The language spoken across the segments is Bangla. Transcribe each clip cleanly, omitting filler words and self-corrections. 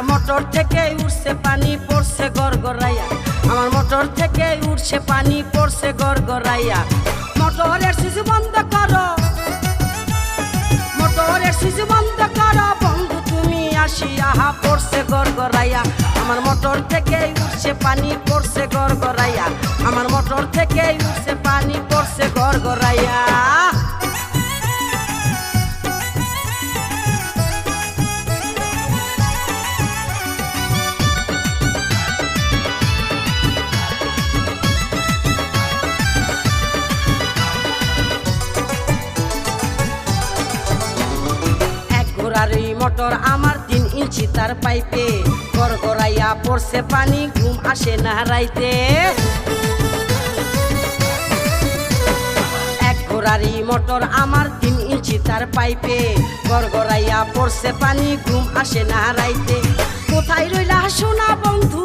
মোটর থেকে উঠছে পানি পড়ছে গড়গড়াইয়া, আমার মোটর থেকে উঠছে পানি পড়ছে গড়গড়াইয়া। মোটরের সুইচ বন্ধ করো, মোটরের সুইচ বন্ধ করো বন্ধু তুমি আসিয়া, পড়ছে গড়গড়াইয়া। আমার মোটর থেকে উঠছে পানি পড়ছে গড়গড়াইয়া, আমার মোটর থেকে উঠছে পানি পড়ছে গড়গড়াইয়া। আর এই মোটর আমার 3 ইঞ্চি তার পাইপে, গড়গড়াইয়া পড়ছে পানি ঘুম আসে না রাইতে। এক ঘোড়ারি মোটর আমার 3 ইঞ্চি তার পাইপে, গড়গড়াইয়া পড়ছে পানি ঘুম আসে না রাইতে। কোথায় রইলা সোনা বন্ধু,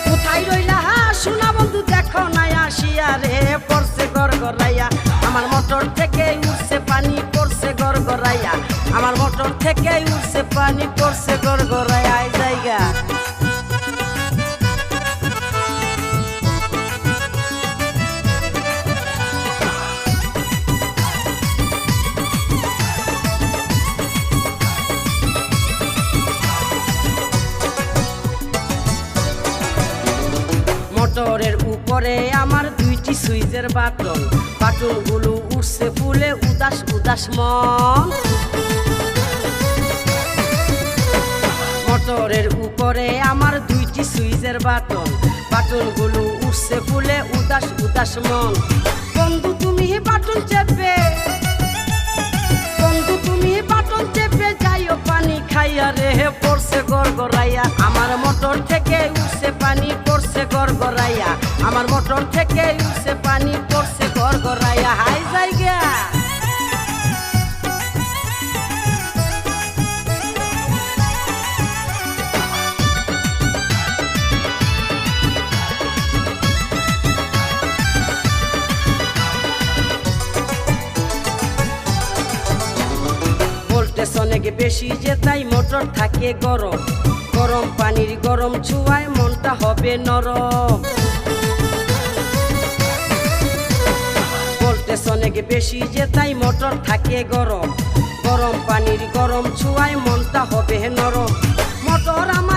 কোথায় রইলা সোনা বন্ধু, দেখো না আসিয়া রে, পড়ছে গড়গড়াইয়া। আমার মোটর থেকে উঠছে পানি পড়ছে গড়গড়াইয়া, আমার মোটর থেকে উঠছে পানি পড়ছে গড়গড়াইয়া জায়গা। মোটরের উপরে আমার 2টি সুইচের বাটন, বাটনগুলো উঠছে ফুলে উদাস উদাস মন। মোটরের উপরে আমার 2টি সুইচের বাটন, বাটনগুলো উঠছে ফুলে উদাস উদাস মন। বন্ধু তুমি বাটন চেপে, বন্ধু তুমি বাটন চেপে যাইও পানি খাইয়া রে, পড়ছে গড়গড়াইয়া। আমার মোটর থেকে উঠছে পানি পড়ছে গড়গড়াইয়া, আমার মোটর থেকে উঠছে পানি পড়ছে গড়গড়াইয়া হাই জায়গা। ভোল্টেজ অনেক বেশি যে তাই মোটর থাকে গরম, গরম পানির গরম ছুঁয়ায় মনটা হবে নরম। ভোল্টেজ অনেক বেশি যে তাই মোটর থাকে গরম, গরম পানির গরম ছুঁয়ায় মনটা হবে নরম। মোটর আমার